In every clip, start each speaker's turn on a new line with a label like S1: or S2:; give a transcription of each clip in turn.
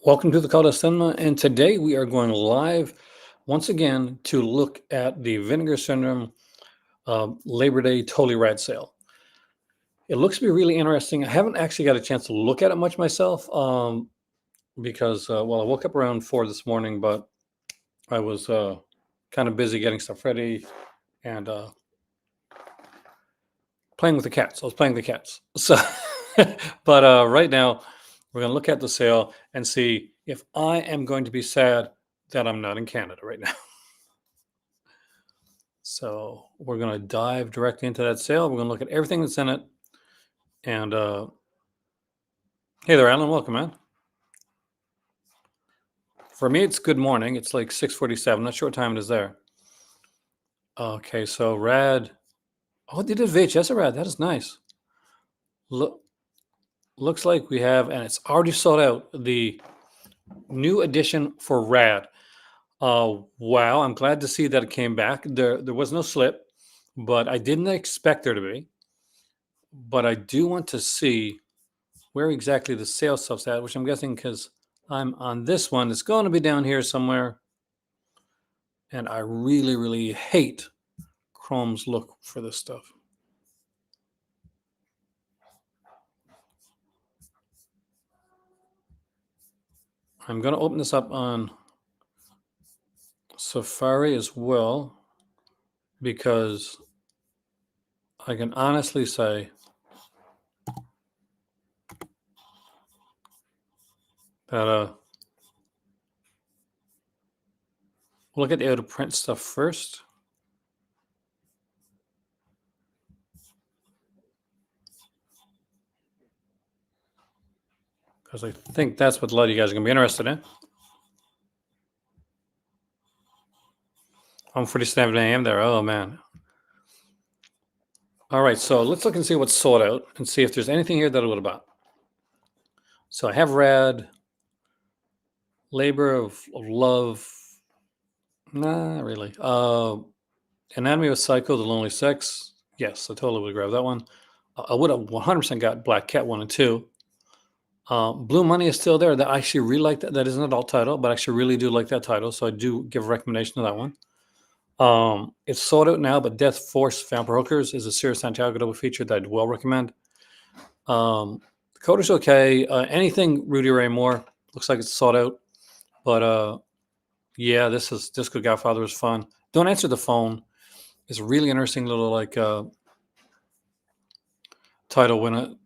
S1: Welcome to the Call to Cinema, and today we are going live once again to look at the Vinegar Syndrome Labor Day Totally Rad sale. It looks to be really interesting. I haven't actually got a chance to look at it much myself because, I woke up around 4 this morning, but I was kind of busy getting stuff ready and playing with the cats. I was playing with the cats. So, but right now, we're going to look at the sale and see if I am going to be sad that I'm not in Canada right now. So we're going to dive directly into that sale. We're going to look at everything that's in it. And hey there, Alan. Welcome, man. For me, it's good morning. It's like 6:47. Not sure what time it is there. Okay, so rad. Oh, they did VHS of rad. That is nice. Looks like we have, and it's already sold out, the new edition for rad. Wow, I'm glad to see that it came back. There was no slip, but I didn't expect there to be. But I do want to see where exactly the sales stuff's at, which I'm guessing because I'm on this one. It's going to be down here somewhere. And I really, really hate Chrome's look for this stuff. I'm going to open this up on Safari as well, because I can honestly say that we'll look at the out of print stuff first. Because I think that's what a lot of you guys are going to be interested in. I'm 47 a.m. there. Oh, man. All right, so let's look and see what's sold out and see if there's anything here that I would have bought. So I have rad, labor of love. Nah, not really. Anatomy of Psycho, The Lonely Sex. Yes, I totally would grab that one. I would have 100% got Black Cat 1 and 2. Blue Money is still there. That I actually really like that. That is an adult title, but I actually really do like that title. So I do give a recommendation to that one. It's sold out now, but Death Force Vampire Hookers is a Sirius Santiago double feature that I'd well recommend. The coder's okay. Anything Rudy Ray Moore looks like it's sold out, but yeah, this is Disco Godfather is fun. Don't Answer the Phone. It's a really interesting little title when it.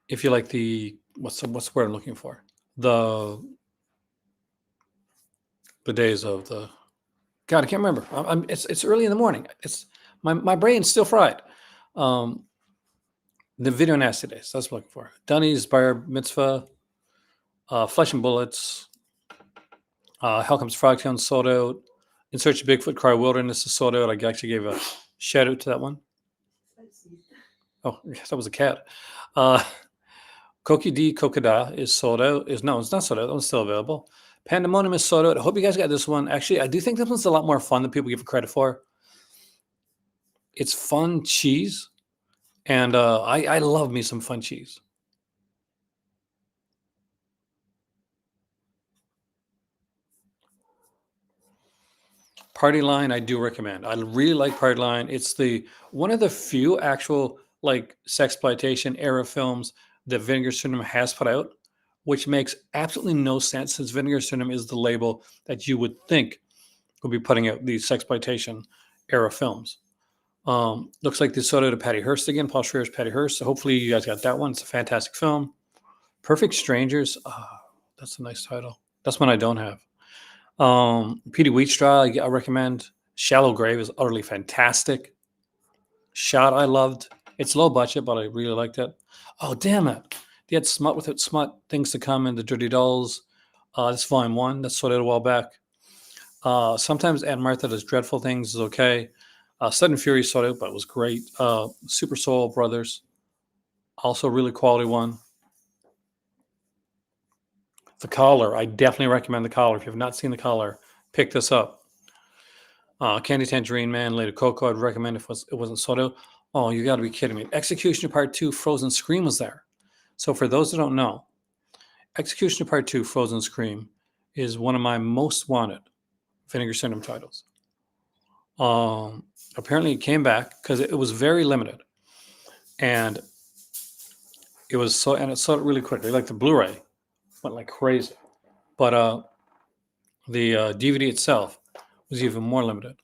S1: If you like the what's the word I'm looking for, the days of the God, I can't remember. It's early in the morning. It's my brain's still fried. The Video Nasty Days. That's what I'm looking for. Dunny's Bar Mitzvah, Flesh and Bullets, Hell Comes Frogtown sold out. In Search of Bigfoot, Cry Wilderness is sold out. I actually gave a shout out to that one. Oh, yes, that was a cat. Koki D Kokada is sold out. It's not sold out. That one's still available. Pandemonium is sold out. I hope you guys got this one. Actually, I do think this one's a lot more fun than people give it credit for. It's fun cheese, and I love me some fun cheese. Party Line, I do recommend. I really like Party Line. It's one of the few actual sexploitation era films that Vinegar Syndrome has put out, which makes absolutely no sense since Vinegar Syndrome is the label that you would think would be putting out these sexploitation era films. Looks like they sold out to Patty Hearst again, Paul Schrader's Patty Hearst. So hopefully you guys got that one. It's a fantastic film. Perfect Strangers. That's a nice title. That's one I don't have. Petey Wheatstraw, I recommend. Shallow Grave is utterly fantastic. Shot, I loved. It's low budget, but I really liked it. Oh, damn it. They had Smut Without Smut, Things to Come, and The Dirty Dolls. That's volume 1. That's sold out a while back. Sometimes Aunt Martha Does Dreadful Things is okay. Sudden Fury sold out, but it was great. Super Soul Brothers, also a really quality one. The Collar, I definitely recommend The Collar. If you have not seen The Collar, pick this up. Candy Tangerine Man, Lady Coco, I'd recommend if it wasn't sold out. Oh, you got to be kidding me. Executioner Part 2, Frozen Scream was there. So for those that don't know, Executioner Part 2 Frozen Scream is one of my most wanted Vinegar Syndrome titles. Apparently it came back because it was very limited, and it sold really quickly. Like the Blu-ray went like crazy, but the DVD itself was even more limited.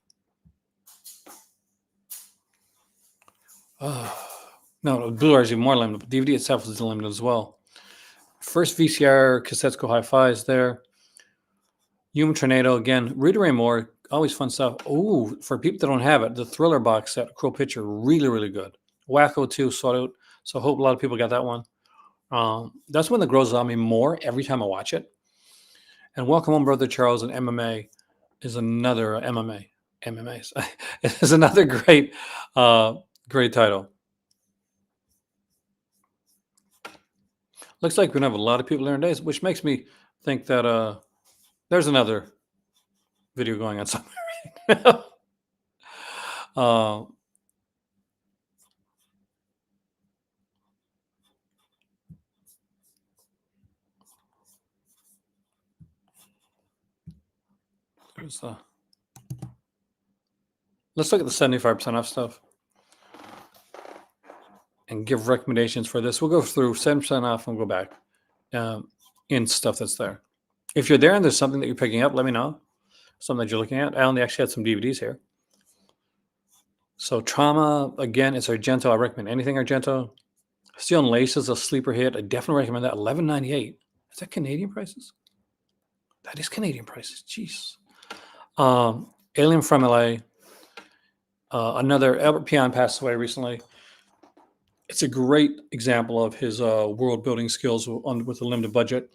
S1: No, the Blu-ray is even more limited, but DVD itself was limited as well. First VCR cassettes go hi-fi is there. Human Tornado again. Rita Ray Moore, always fun stuff. Oh, for people that don't have it, the Thriller box set, Cruel Picture, really, really good. Wacko 2 sold out, so I hope a lot of people got that one. That's one that grows on me more every time I watch it. And Welcome Home, Brother Charles, and MMA is another MMAs is another great great title. Looks like we're gonna have a lot of people there days, which makes me think that there's another video going on somewhere. Let's look at the 75% off stuff and give recommendations for this. We'll go through 7% off and we'll go back in stuff that's there. If you're there and there's something that you're picking up, let me know. Something that you're looking at. I only actually had some DVDs here. So Trauma, again, it's Argento. I recommend anything Argento. Steel and Lace is a sleeper hit. I definitely recommend that. $11.98. Is that Canadian prices? That is Canadian prices. Jeez. Alien from LA. Another Albert Pion passed away recently. It's a great example of his world building skills with a limited budget.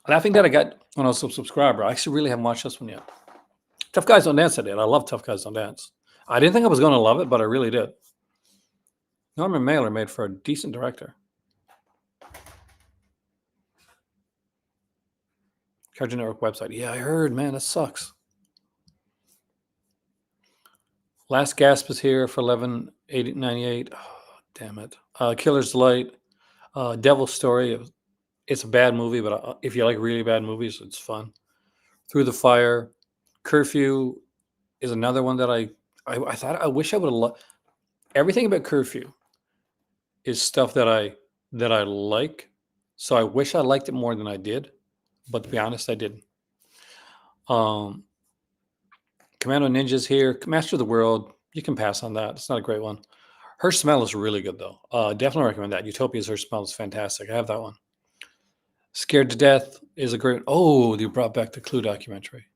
S1: And I think that I got when I was a subscriber. I actually really haven't watched this one yet. Tough Guys Don't Dance, I did. I love Tough Guys Don't Dance. I didn't think I was going to love it, but I really did. Norman Mailer made for a decent director. Cartoon Network website. Yeah, I heard, man, that sucks. Last Gasp is here for $11.98. Oh, damn it. Killer's Delight. Devil's Story. It's a bad movie, but if you like really bad movies, it's fun. Through the Fire. Curfew is another one that I thought I wish I would have loved. Everything about Curfew is stuff that I like. So I wish I liked it more than I did. But to be honest, I didn't. Commando Ninja's here. Master of the World. You can pass on that. It's not a great one. Her Smell is really good, though. Definitely recommend that. Utopia's Her Smell is fantastic. I have that one. Scared to Death is a great... Oh, you brought back the Clue documentary.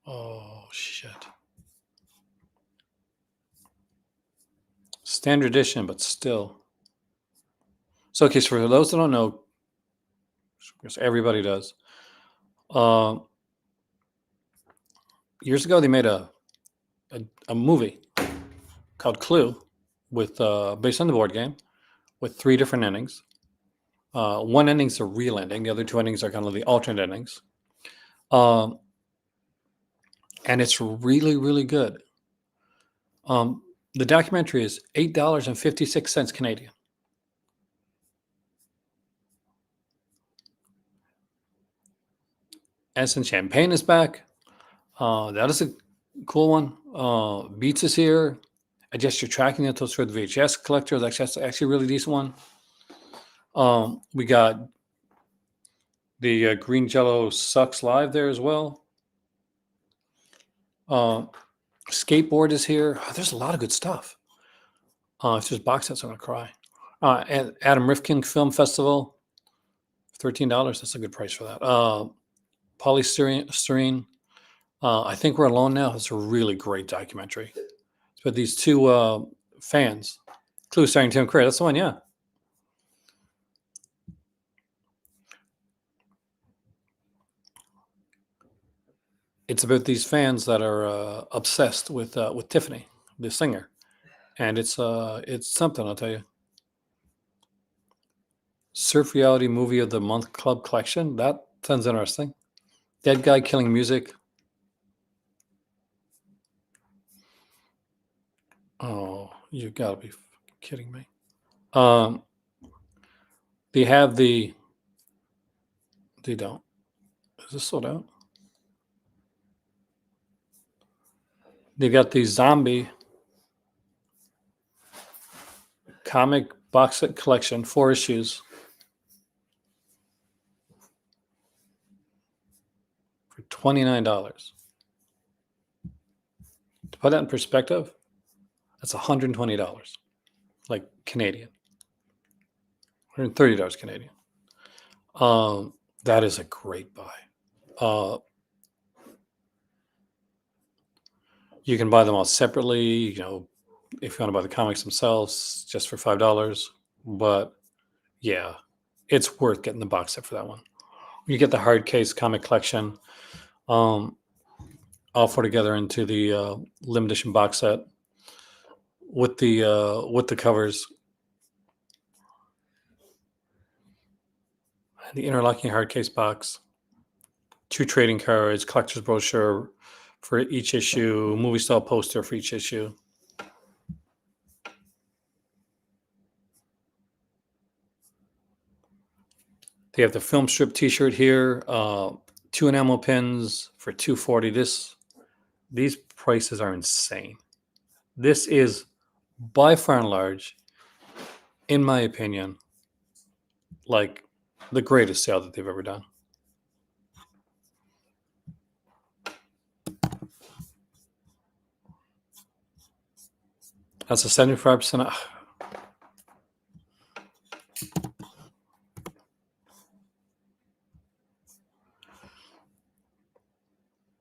S1: Oh, shit. Standard edition, but still. So, okay, so for those that don't know, because everybody does, years ago they made a movie called Clue with based on the board game with 3 different endings. One ending's a real ending. The other 2 endings are kind of the alternate endings. And it's really, really good. The documentary is $8.56 Canadian. Ensign Champagne is back. That is a cool one. Beats is here. Adjust Your Tracking Details for the VHS collector. That's actually a really decent one. We got the Green Jello Sucks Live there as well. Skateboard is here. Oh, there's a lot of good stuff. If there's box sets, I'm going to cry. And Adam Rifkin Film Festival, $13. That's a good price for that. Polystyrene. I Think We're Alone Now. It's a really great documentary. But these 2 fans, Clue starring Tim Curry. That's the one, yeah. It's about these fans that are obsessed with Tiffany, the singer, and it's something, I'll tell you. Surf Reality Movie of the Month Club Collection. That sounds interesting. Dead Guy Killing Music. Oh, you gotta be kidding me. They have the. They don't. Is this sold out? They've got the zombie comic box set collection, 4 issues for $29. To put that in perspective, that's $120, like Canadian, $130 Canadian. That is a great buy. You can buy them all separately, if you want to buy the comics themselves just for $5. But yeah, it's worth getting the box set for that one. You get the hard case comic collection, all four together into the limited edition box set with the covers, the interlocking hard case box, 2 trading cards, collector's brochure for each issue, movie style poster for each issue. They have the film strip T-shirt here, 2 enamel pins for $240. These prices are insane. This is by far and large, in my opinion, like the greatest sale that they've ever done. That's a 75% off.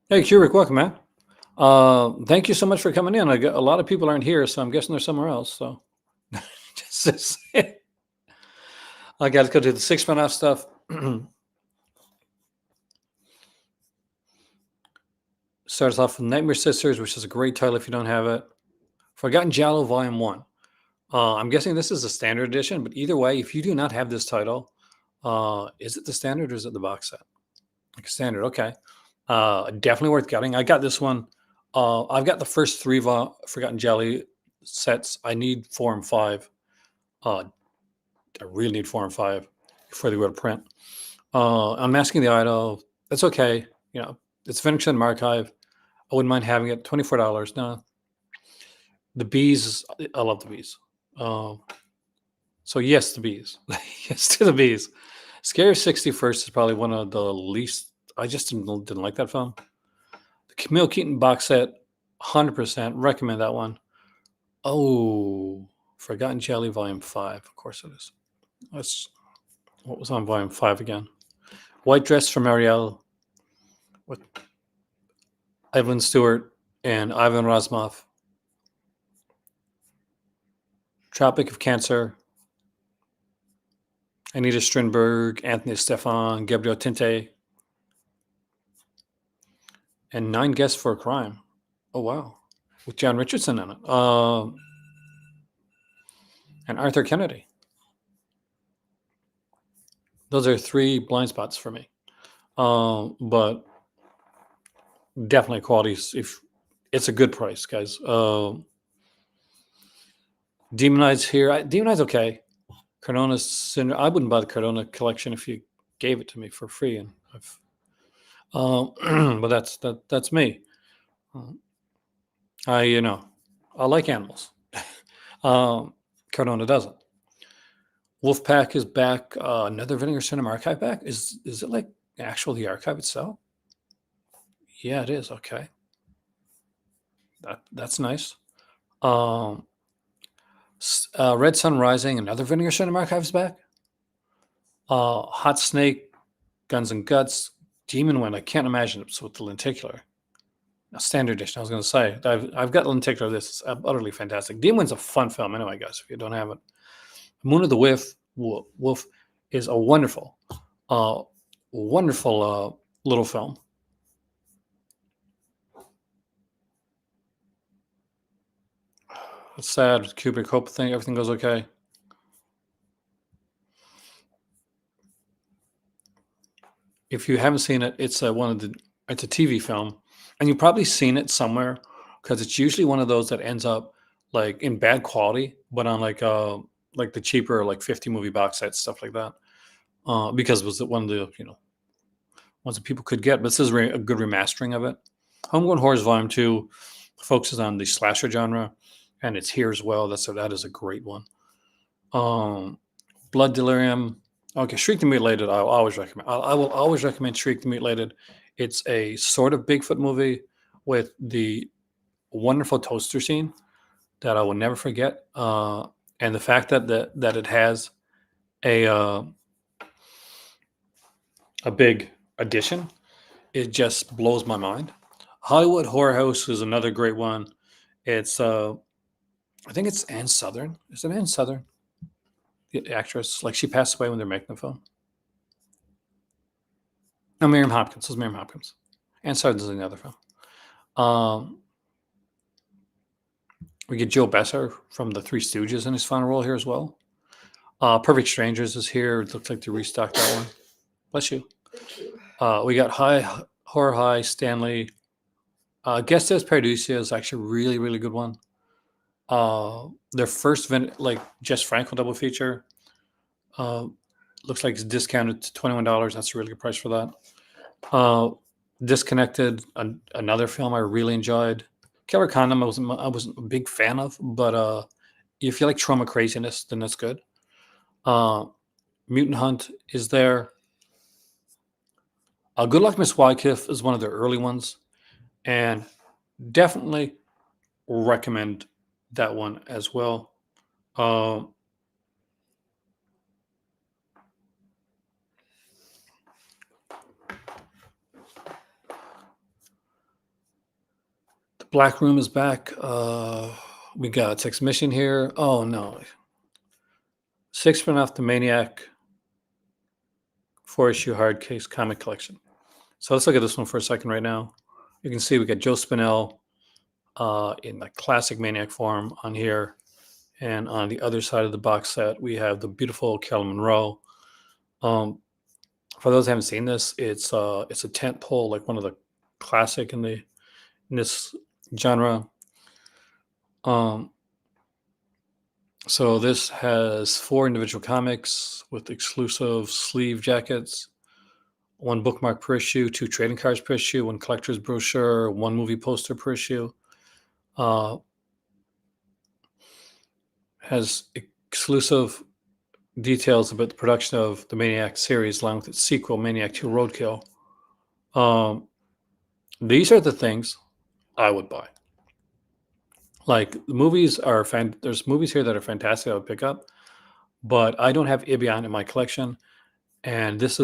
S1: Hey, Kubrick, welcome, man. Thank you so much for coming in. A lot of people aren't here, so I'm guessing they're somewhere else. So, just to say, I got to go do the 6% off stuff. Starts off with Nightmare Sisters, which is a great title if you don't have it. Forgotten Giallo Volume 1. I'm guessing this is a standard edition, but either way, if you do not have this title, is it the standard or is it the box set? Like standard, okay. Definitely worth getting. I got this one. I've got the first 3 Forgotten Giallo sets. I need 4 and 5. I really need 4 and 5 before they go to print. I'm asking the idol. That's okay. It's Vinegar Cinema Archive. I wouldn't mind having it. $24. No. The bees. I love the bees. So yes, the bees. Yes to the bees. Scary 61st is probably one of the least. I just didn't like that film. The Camille Keaton box set, 100% recommend that one. Oh, Forgotten Giallo Volume 5. Of course it is. What was on Volume 5 again? White Dress from Ariel with Evelyn Stewart and Ivan Razumov. Tropic of Cancer. Anita Strindberg, Anthony Stefan, Gabriel Tinte. And 9 Guests for a Crime. Oh, wow. With John Richardson in it. And Arthur Kennedy. Those are 3 blind spots for me. But definitely quality. If it's a good price, guys. Demonize here. Demonize okay. Cardona's Syndrome. I wouldn't buy the Cardona collection if you gave it to me for free. And but that's me. I like animals. Cardona doesn't. Wolfpack is back. Another Vinegar Cinema Archive back. Is it like actual the archive itself? Yeah, it is. Okay. That's nice. Red Sun Rising, another Vinegar Cinema Archive is back. Hot Snake, Guns and Guts, Demon Wind. I can't imagine it's with the lenticular. Standard edition. I was going to say I've got lenticular. This is utterly fantastic. Demon Wind's a fun film, anyway, guys. If you don't have it, Moon of the Wolf is a wonderful, little film. It's sad. Kubrick, hope everything goes okay. If you haven't seen it, it's it's a TV film, and you've probably seen it somewhere because it's usually one of those that ends up like in bad quality, but on like like the cheaper, like 50 movie box sets, stuff like that, because it was one of the ones that people could get. But this is a good remastering of it. Homegrown Horrors Volume 2 focuses on the slasher genre, and it's here as well. That is a great one. Blood Delirium. Okay, Shriek the Mutilated. I'll always recommend. I will always recommend Shriek the Mutilated. It's a sort of Bigfoot movie with the wonderful toaster scene that I will never forget, and the fact that it has a big addition, it just blows my mind. Hollywood Horror House is another great one. It's I think it's Ann Southern. Is it Ann Southern? The actress, like she passed away when they're making the film. No, Miriam Hopkins. It was Miriam Hopkins. Ann Southern's in the other film. We get Joe Besser from the Three Stooges in his final role here as well. Perfect Strangers is here. It looks like they restocked that one. Bless you. We got Horror High, Stanley. Guest as Paradisia is actually a really, really good one. Their first Jess Franco double feature. Looks like it's discounted to $21. That's a really good price for that. Disconnected, another film I really enjoyed. Killer Condom, I wasn't a big fan of, but if you like trauma craziness, then that's good. Mutant Hunt is there. Good Luck Miss Wycliffe is one of the early ones, and definitely recommend that one as well. The Black Room is back. We got Sex Mission here. Oh no, 6% off the Maniac 4-issue hard case comic collection. So let's look at this one for a second right now. You can see we got Joe Spinell in the classic Maniac form on here. And on the other side of the box set, we have the beautiful Carolyn Monroe. For those who haven't seen this, it's a tent pole, like one of the classic in this genre. So this has 4 individual comics with exclusive sleeve jackets, 1 bookmark per issue, 2 trading cards per issue, 1 collector's brochure, 1 movie poster per issue. Has exclusive details about the production of the Maniac series, along with its sequel, Maniac 2 Roadkill. These are the things I would buy. Like, the movies are there's movies here that are fantastic I would pick up, but I don't have Ibion in my collection, and this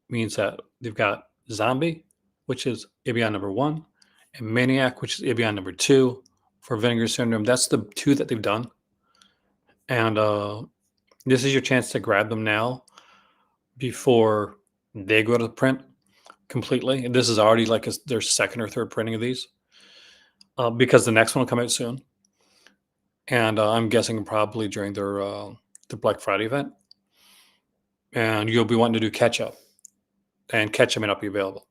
S1: means that they've got Zombie, which is Ibion number 1, and Maniac, which is Ibion number 2 for Vinegar Syndrome. That's the 2 that they've done, and this is your chance to grab them now before they go to print completely. And this is already like their second or third printing of these, because the next one will come out soon, and I'm guessing probably during their Black Friday event. And you'll be wanting to do catch up, and catch up may not be available.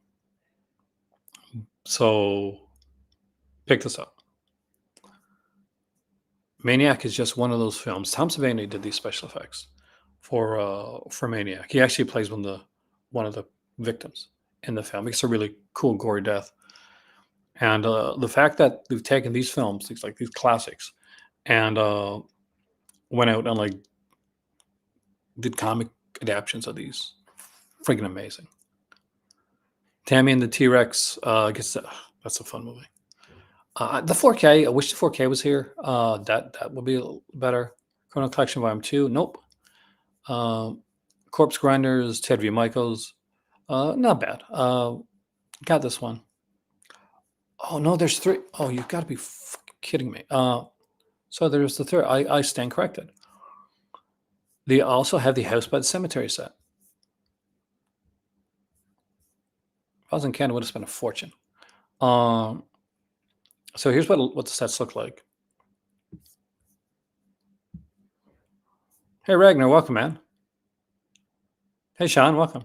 S1: So pick this up. Maniac is just one of those films. Tom Savini did these special effects for Maniac. He actually plays one of the victims in the film. It's a really cool, gory death. And the fact that they've taken these films, these classics, and went out and did comic adaptions of these, freaking amazing. Tammy and the T-Rex, I guess that's a fun movie. The 4K, I wish the 4K was here. That would be a little better. Chrono Collection Volume 2, nope. Corpse Grinders, Ted V. Michaels, not bad. Got this one. Oh no, there's 3. Oh, you've got to be kidding me. So there's the 3rd. I stand corrected. They also have the House by the Cemetery set. If I was in Canada, I would have spent a fortune. So here's what the sets look like. Hey, Ragnar, welcome, man. Hey, Sean, welcome.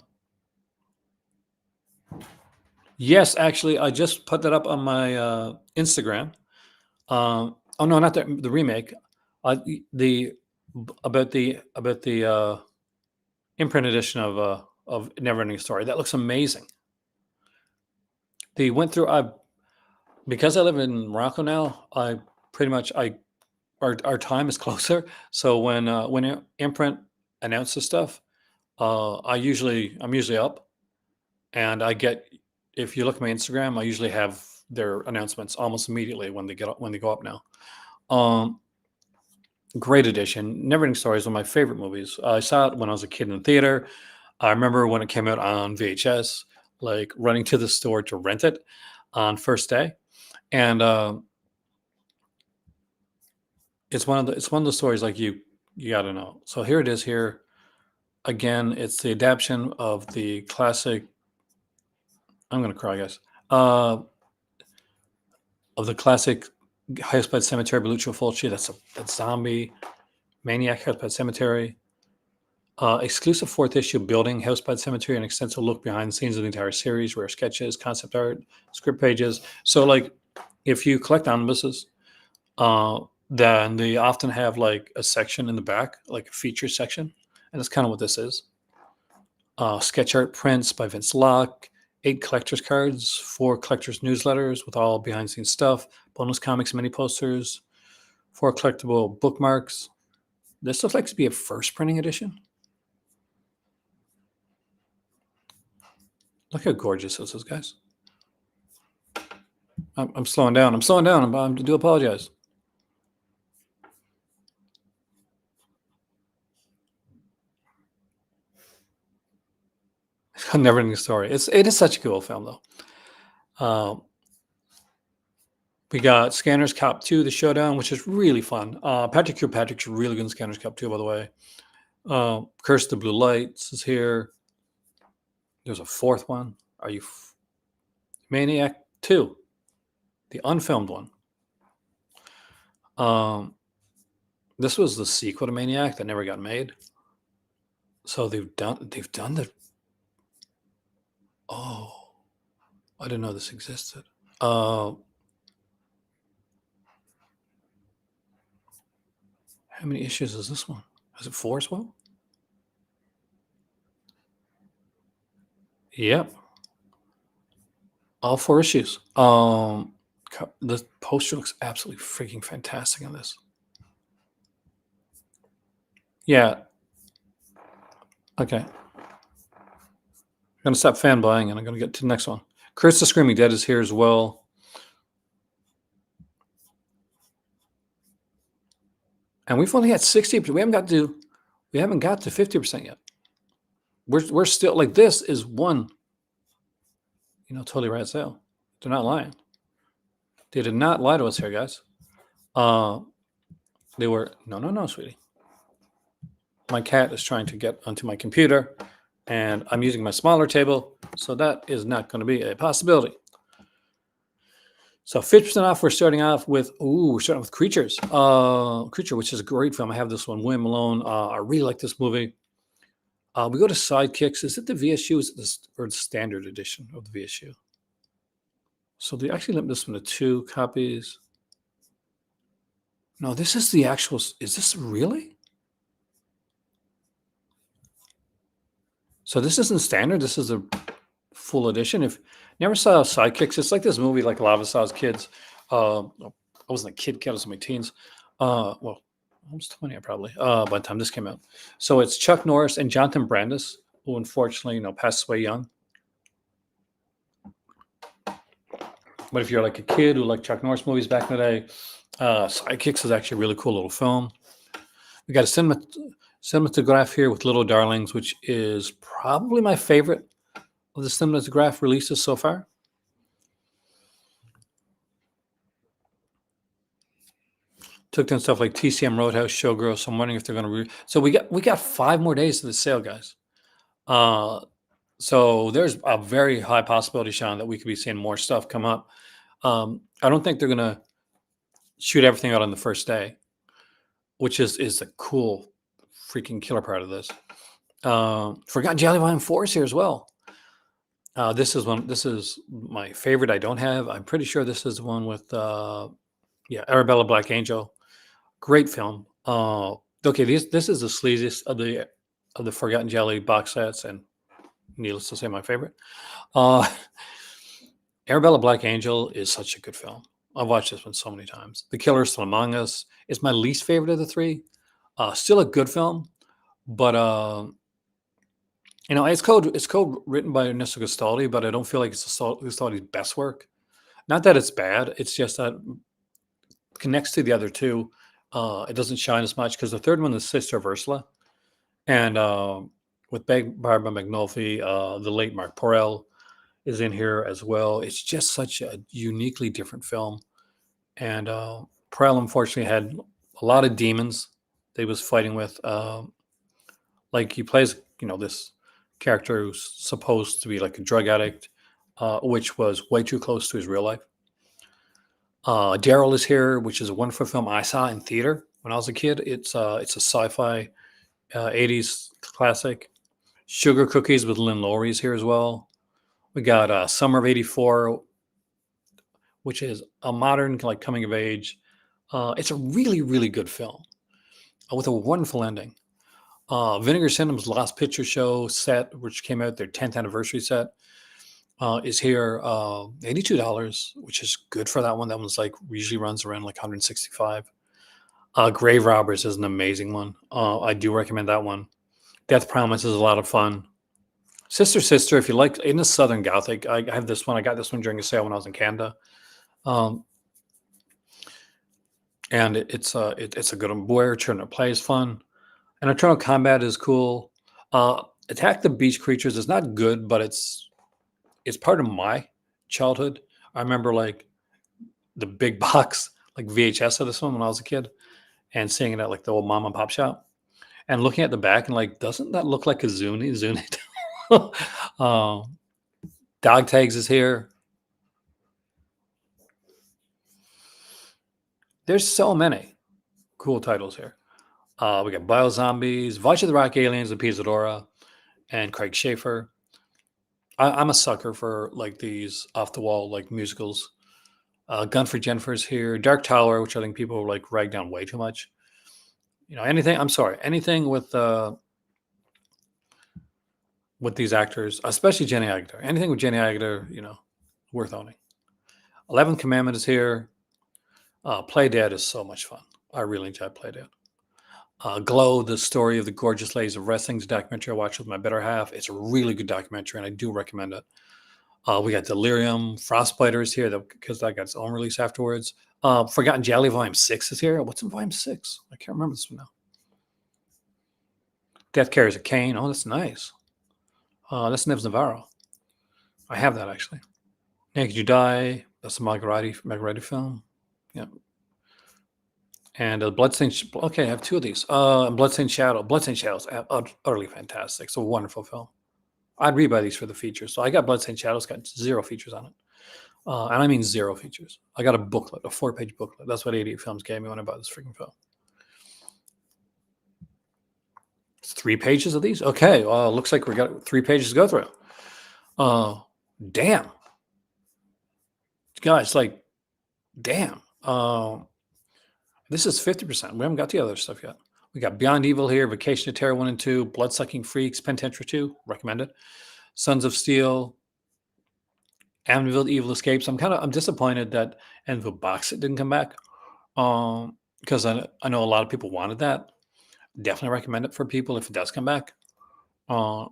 S1: Yes, actually, I just put that up on my Instagram. Oh, no, not the remake. The about the imprint edition of Neverending Story. That looks amazing. They went through. I Because I live in Morocco now. I pretty much I our time is closer. So when imprint announces stuff, I'm usually up, and I get, if you look at my Instagram, I usually have their announcements almost immediately when they go up now. Um, Great addition. Neverending Story is one of my favorite movies. I saw it when I was a kid in the theater. I remember when it came out on VHS, like running to the store to rent it on first day, and it's one of the stories like you got to know. So here it is. Here again, it's the adaptation of the classic. I'm gonna cry, guys. Of the classic House by Cemetery, Belluccio Fulci. That's zombie maniac House by Cemetery. Exclusive fourth issue building House by Cemetery, an extensive look behind the scenes of the entire series, rare sketches, concept art, script pages. So, like, if you collect omnibuses, uh, then they often have like a section in the back, like a feature section, and that's kind of what this is. Sketch art prints by Vince Locke, 8 collector's cards, 4 collector's newsletters with all behind the scenes stuff, bonus comics, mini posters, 4 collectible bookmarks. This looks like to be a first printing edition. Look how gorgeous this is, guys. I'm slowing down. I'm slowing down. I do apologize. Never ending story. It is such a cool film though. We got Scanners Cop 2, The Showdown, which is really fun. Patrick Kilpatrick's really good in Scanners Cop 2, by the way. Curse of the Blue Lights is here. There's a fourth one. Maniac 2, the unfilmed one. This was the sequel to Maniac that never got made. So they've done the. Oh, I didn't know this existed. How many issues is this one? Is it 4 as well? Yep. All 4 issues. The poster looks absolutely freaking fantastic on this. Yeah. Okay. I'm gonna stop fanboying and I'm gonna get to the next one. Curse the Screaming Dead is here as well. And we've only had 60%. We haven't got to 50% yet. We're still like, this is one, totally right sale. They're not lying. They did not lie to us here, guys. They were no, sweetie. My cat is trying to get onto my computer, and I'm using my smaller table, so that is not going to be a possibility. So 50% off. We're starting with Creatures. Creature, which is a great film. I have this one, William Malone. I really like this movie. We go to Sidekicks. Is it the VSU? Is it or the standard edition of the VSU? So they actually limit this one to 2 copies. No, this is the actual. Is this really? So this isn't standard. This is a full edition. If you never saw Sidekicks, it's like this movie like a lot of us saw as kids. I wasn't a kid, I was in my teens. Well, almost 20 probably by the time this came out. So it's Chuck Norris and Jonathan Brandis, who unfortunately passed away young. But if you're like a kid who liked Chuck Norris movies back in the day, Sidekicks is actually a really cool little film. We got a cinematograph here with Little Darlings, which is probably my favorite of the cinematograph releases so far. Took down stuff like TCM Roadhouse, Showgirls. So I'm wondering if they're going to. So we got 5 more days to the sale, guys. So there's a very high possibility, Sean, that we could be seeing more stuff come up. I don't think they're going to shoot everything out on the first day, which is the cool freaking killer part of this. Forgotten Jelly Volume 4 is here as well. This is my favorite. I don't have. I'm pretty sure this is the one with Arabella Black Angel. Great film. The Okay, this is the sleaziest of the Forgotten Jelly box sets, and needless to say, my favorite. Uh, Arabella Black Angel is such a good film. I've watched this one so many times. The Killer is Still Among Us is my least favorite of the three. Still a good film, but it's code written by Ernesto Gastaldi, but I don't feel like it's Gastaldi's best work. Not that it's bad; it's just that it connects to the other two. It doesn't shine as much because the third one is Sister of Ursula, and with Barbara McNulty, the late Mark Porrell is in here as well. It's just such a uniquely different film. And Porrell unfortunately had a lot of demons that he was fighting with. Like he plays, this character who's supposed to be like a drug addict, which was way too close to his real life. Daryl is here, which is a wonderful film I saw in theater when I was a kid. It's a sci-fi 80s classic. Sugar Cookies with Lynn Lowry is here as well. We got Summer of '84, which is a modern like coming of age. It's a really, really good film with a wonderful ending. Vinegar Cinema's Last Picture Show set, which came out their 10th anniversary set, is here. $82, which is good for that one. That one's like usually runs around like 165. Grave Robbers is an amazing one. I do recommend that one. Death Promise is a lot of fun. Sister Sister, if you like, in the Southern Gothic, I have this one. I got this one during a sale when I was in Canada. Um, and it's a good one. Boy, Eternal Play is fun. And Eternal Combat is cool. Attack the Beach Creatures is not good, but it's part of my childhood. I remember like the big box, like VHS of this one when I was a kid, and seeing it at like the old mom and pop shop, and looking at the back and like, doesn't that look like a Zuni? Zuni. Dog Tags is here. There's so many cool titles here. We got Bio Zombies, Voyage of the Rock Aliens with Pizzadora, and Craig Schaefer. I'm a sucker for like these off the wall like musicals. Gun for Jennifer's here. Dark Tower, which I think people like rag down way too much. Anything. I'm sorry, anything with these actors, especially Jenny Agutter. Anything with Jenny Agutter, worth owning. 11th Commandment is here. Play Dead is so much fun. I really enjoy Play Dead. Glow, the story of the gorgeous ladies of wrestling, is a documentary I watched with my better half. It's a really good documentary, and I do recommend it. We got Delirium, Frostbiter is here because that got its own release afterwards. Forgotten Jelly Volume 6 is here. What's in Volume 6? I can't remember this one now. Death Carries a Cane. Oh, that's nice. That's Neves Navarro. I have that actually. Naked You Die. That's a Margheriti film. Yeah. And Bloodstained. Okay, I have two of these. Bloodstained Shadow. Bloodstained Shadow is utterly fantastic. It's a wonderful film. I'd rebuy these for the features. So I got Bloodstained Shadow. It's got 0 features on it. And I mean 0 features. I got a booklet, a 4-page booklet. That's what 88 Films gave me when I bought this freaking film. It's 3 pages of these? Okay. Well, looks like we got 3 pages to go through. Damn. Guys, like, damn. This is 50%. We haven't got the other stuff yet. We got Beyond Evil here, Vacation to Terror 1 and 2, Bloodsucking Freaks, Penitentiary 2, recommended. Sons of Steel, Amityville Evil Escapes. I'm disappointed that Amityville Box It didn't come back. Because I know a lot of people wanted that. Definitely recommend it for people if it does come back. I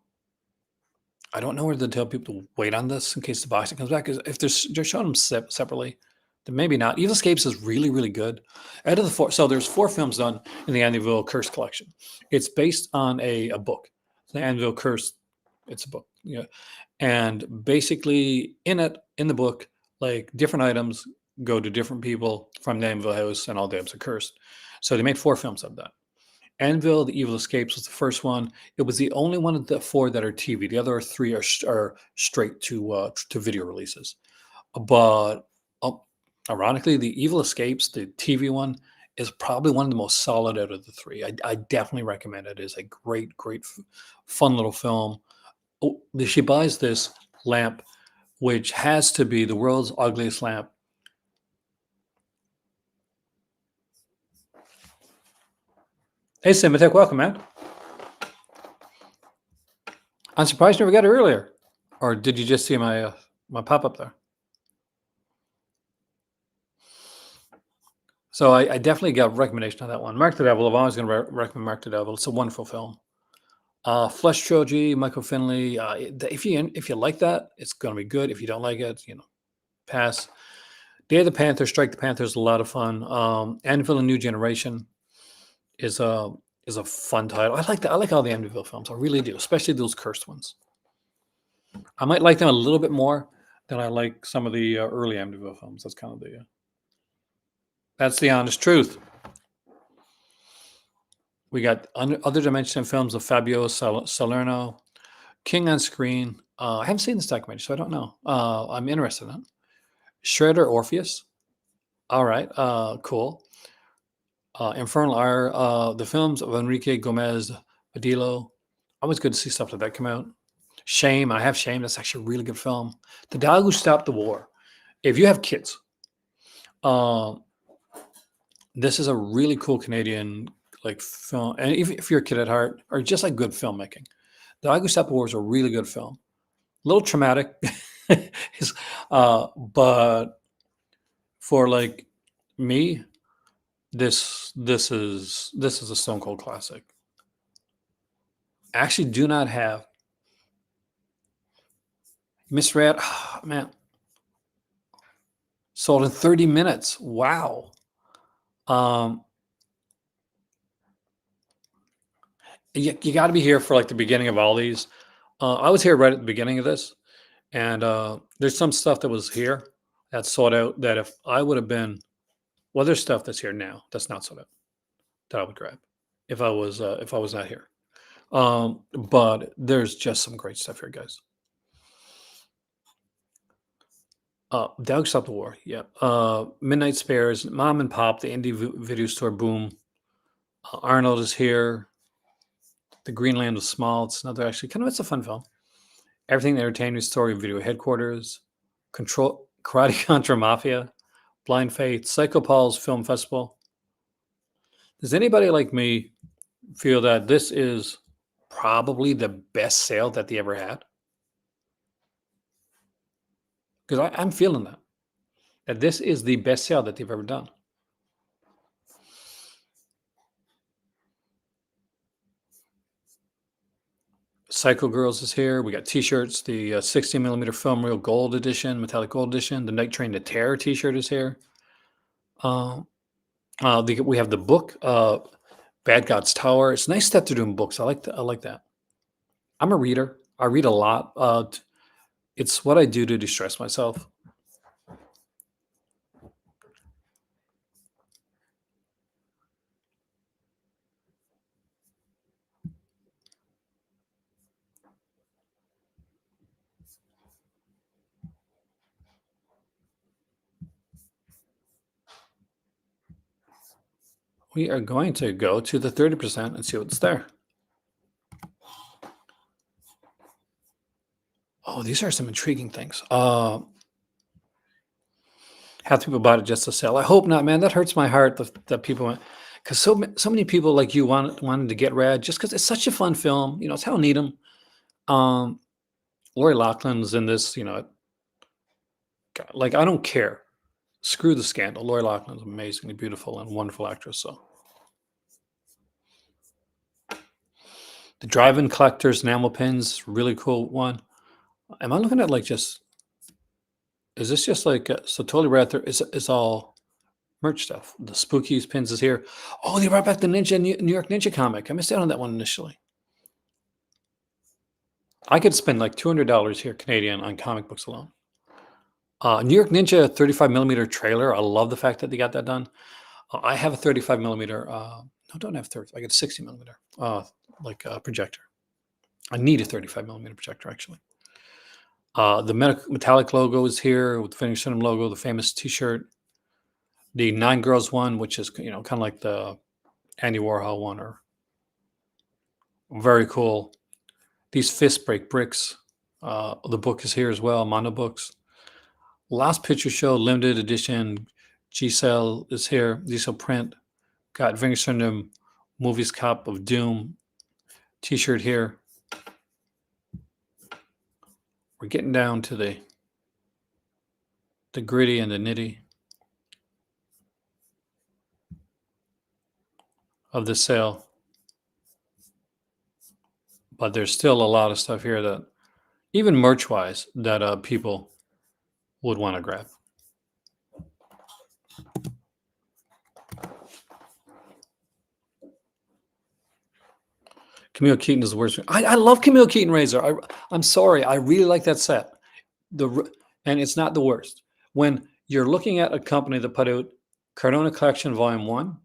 S1: don't know whether to tell people to wait on this in case the box set comes back. Because if they're showing them separately, then maybe not. Evil Escapes is really, really good. Out of the 4, so there's 4 films done in the Amityville Curse collection. It's based on a book. The Amityville Curse, it's a book. And basically in the book, like different items go to different people from the Amityville house, and all the items are cursed. So they made 4 films of that. Anvil, The Evil Escapes was the first one. It was the only one of the 4 that are TV. The other 3 are straight to video releases. But ironically, The Evil Escapes, the TV one, is probably one of the most solid out of the 3. I definitely recommend it. It's a great, fun little film. Oh, she buys this lamp, which has to be the world's ugliest lamp. Hey, Simitek, welcome, man. I'm surprised you never got it earlier. Or did you just see my pop up there? So I definitely got a recommendation on that one. Mark the Devil. I'm always going to recommend Mark the Devil. It's a wonderful film. Flesh Trilogy, Michael Finley. If you like that, it's going to be good. If you don't like it, pass. Day of the Panther, Strike the Panther is a lot of fun. Anvil: A New Generation is a is a fun title. I like that. I like all the Amityville films. I really do, especially those cursed ones. I might like them a little bit more than I like some of the early Amityville films. That's kind of that's the honest truth. We got other dimension films of Fabio Salerno, King on Screen. I haven't seen this documentary, so I don't know. I'm interested in it. Shredder Orpheus. All right, cool. Infernal are the films of Enrique Gomez Badillo. Always good to see stuff like that come out. Shame. I have Shame. That's actually a really good film. The Dog Who Stopped the War. If you have kids, uh, this is a really cool Canadian like film. And if you're a kid at heart, or just like good filmmaking, The Dog Who Stopped the War is a really good film. A little traumatic, but for like me, this is a stone cold classic. I actually do not have misread. Oh, man, sold in 30 minutes. Wow. Um, you got to be here for like the beginning of all these. I was here right at the beginning of this, and there's some stuff that was here that's sold out. That if I would have been, well, there's stuff that's here now that's not sold out that I would grab if I was not here. But there's just some great stuff here, guys. Doug Stop the War. Yeah. Midnight Spares, Mom and Pop, the indie video store boom. Arnold is here. The Greenland was small. It's another actually it's a fun film. Everything Entertainment Story Video Headquarters. Control Karate Contra Mafia. Blind Faith. Psycho Paul's Film Festival. Does anybody like me feel that this is probably the best sale that they ever had? Because I'm feeling that this is the best sale that they've ever done. Psycho Girls is here. We got T-shirts. The 16 millimeter film reel gold edition, metallic gold edition. The Night Train to Terror T-shirt is here. We have the book, Bad God's Tower. It's nice that they're doing books. I like that. I like that. I'm a reader. I read a lot. It's what I do to distress myself. We are going to go to the 30% and see what's there. Oh, these are some intriguing things. Half the people bought it just to sell. I hope not, man. That hurts my heart that people went, because so many people like you wanted to get Rad just because it's such a fun film. It's Hal Needham. Lori Loughlin's in this. God, like I don't care. Screw the scandal. Lori Loughlin's amazingly beautiful and wonderful actress. So the Drive-In Collectors enamel pins, really cool one. Am I looking at like just? Is this just like so? Totally right there. It's all merch stuff. The Spookies pins is here. Oh, they brought back the New York Ninja comic. I missed out on that one initially. I could spend like $200 here Canadian on comic books alone. New York Ninja 35 millimeter trailer. I love the fact that they got that done. I have a 35 millimeter. No, don't have 30. I got a 60 millimeter projector. I need a 35 millimeter projector actually. The metallic logo is here with the Phoenix Cinema logo, the famous T-shirt. The Nine Girls one, which is kind of like the Andy Warhol one, or very cool. These Fist Break Bricks. The book is here as well. Mono Books. Last Picture Show limited edition. G-Cell is here. G-Cell print. Got Vinegar Movies Cup of Doom t-shirt here. We're getting down to the gritty and the nitty of the sale. But there's still a lot of stuff here that, even merch-wise, that people would want to grab. Camille Keaton is the worst. I love Camille Keaton Razor. I'm sorry. I really like that set. And it's not the worst. When you're looking at a company that put out Cardona Collection Volume 1,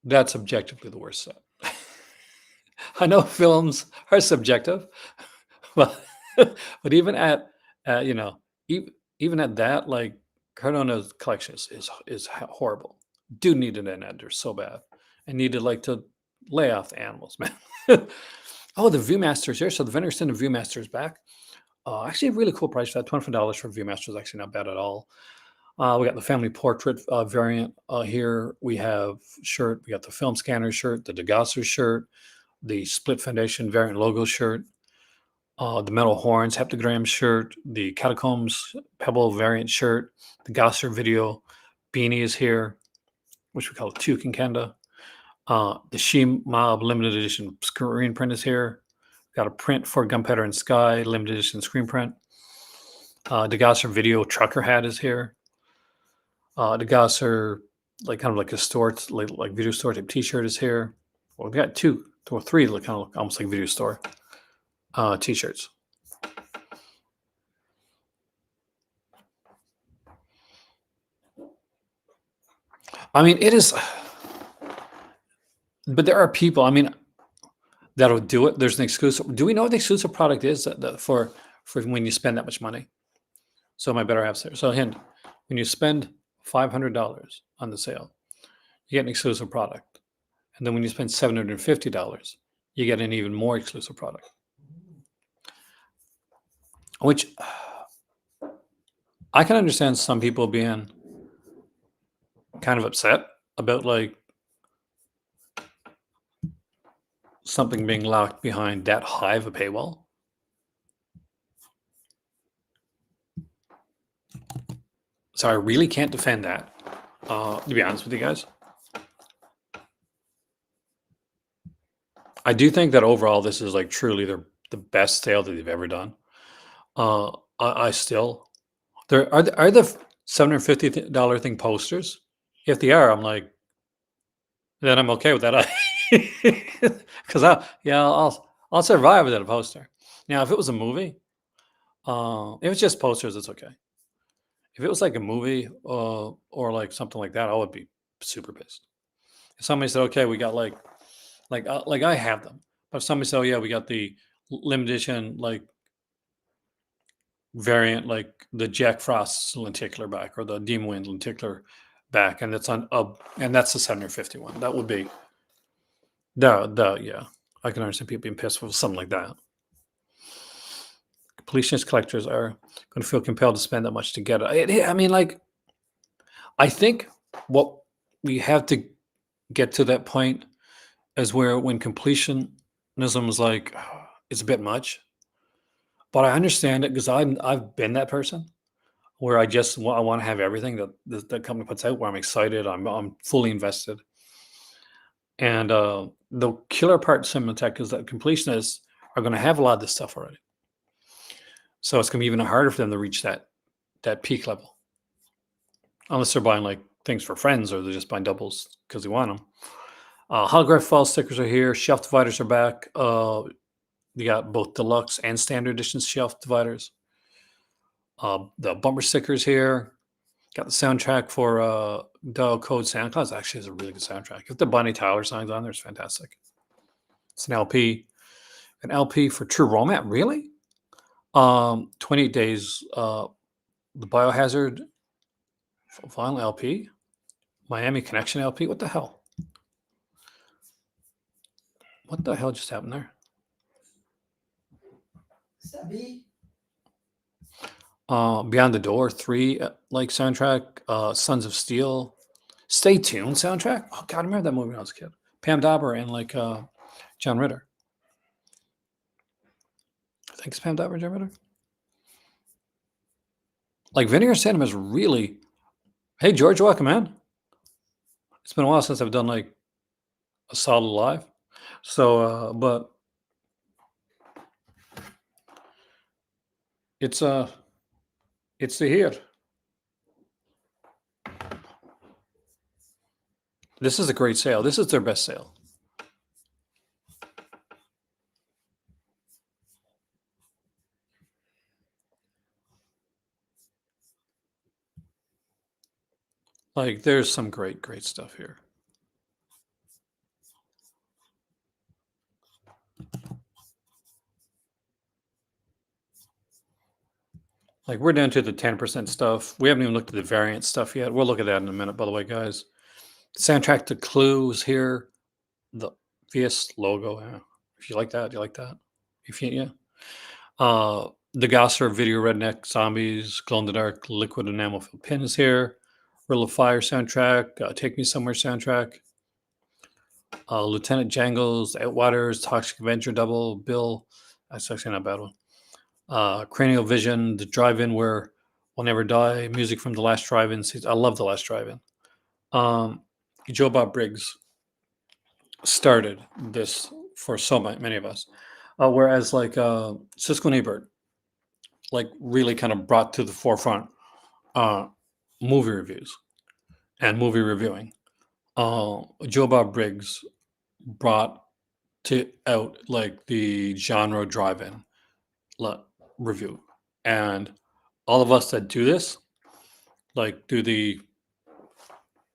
S1: that's objectively the worst set. I know films are subjective, but even at even at that, like, Cardona's collection is horrible. Do need an editor so bad. I need to lay off the animals, man. Oh, the Viewmaster's here. So the Vinegar Syndrome Viewmaster is back. Actually, a really cool price for that. $25 for Viewmaster is actually not bad at all. We got the family portrait variant here. We have shirt. We got the film scanner shirt, the Degasser shirt, the split foundation variant logo shirt, the metal horns heptagram shirt, the catacombs pebble variant shirt, the Gasser video beanie is here, which we call the Tukinkenda. The She Mob limited edition screen print is here. Got a print for Gunpowder and Sky limited edition screen print. The Gasser video trucker hat is here. The Gasser, kind of like a store, like video store type T-shirt is here. Well, we got two or three, kind of almost like video store T-shirts. I mean, it is, but there are people, that'll do it. There's an exclusive. Do we know what the exclusive product is for when you spend that much money? So my better half's there. So hint, when you spend $500 on the sale, you get an exclusive product. And then when you spend $750, you get an even more exclusive product. Which I can understand some people being kind of upset about, like, something being locked behind that high of a paywall. So I really can't defend that, to be honest with you guys. I do think that overall this is, like, truly the best sale that they've ever done. I still, are the $750 thing posters? If they are, I'm like, then I'm okay with that. Because I'll survive without a poster. Now, if it was a movie, if it's just posters, it's okay. If it was like a movie or like something like that, I would be super pissed. If somebody said, "Okay, we got like I have them," but if somebody said, "Oh yeah, we got the limited edition variant, like the Jack Frost lenticular back or the Demon Wind lenticular back," and it's on and that's the 751. That would be yeah. I can understand people being pissed with something like that. Completionist collectors are going to feel compelled to spend that much to get it. I think what we have to get to that point is where when completionism is like, it's a bit much. But I understand it because I've been that person where I want to have everything that the company puts out, where I'm excited, I'm fully invested. And the killer part of Cinematech is that completionists are going to have a lot of this stuff already. So it's going to be even harder for them to reach that peak level, unless they're buying like things for friends or they're just buying doubles because they want them. Holograph fall stickers are here. Shelf dividers are back. You got both deluxe and standard edition shelf dividers. The bumper stickers here. Got the soundtrack for Dial Code Santa Claus. Actually, is a really good soundtrack. If the Bonnie Tyler song's on there, it's fantastic. It's an LP. An LP for True Romance, really? 28 Days. The Biohazard vinyl LP. Miami Connection LP. What the hell? What the hell just happened there? Beyond the Door 3 soundtrack, Sons of Steel Stay Tuned soundtrack. Oh God, I remember that movie when I was a kid. Pam Dauber and like John Ritter. I think it's Pam Dauber, John Ritter. Like Vinegar Cinema is really. Hey George, welcome man. It's been a while since I've done like a solid live. So, but it's it's the here. This is a great sale. This is their best sale. Like there's some great stuff here. Like we're down to the 10% stuff. We haven't even looked at the variant stuff yet. We'll look at that in a minute, by the way, guys. Soundtrack to Clues here. The VS logo. Yeah. If you like that, you like that. If you yeah. The Gosser Video Redneck Zombies, Glow in the Dark, Liquid Enamel Filled Pins here. Rill of Fire soundtrack, Take Me Somewhere soundtrack. Lieutenant Jangles, Outwaters, Toxic Avenger Double, Bill. That's actually not a bad one. Cranial Vision, The Drive-In Where We'll Never Die, music from The Last Drive-In. I love The Last Drive-In. Joe Bob Briggs started this for so many of us. Whereas like Siskel and Ebert, like really kind of brought to the forefront movie reviews and movie reviewing. Joe Bob Briggs brought to out like the genre drive-in review, and all of us that do this, like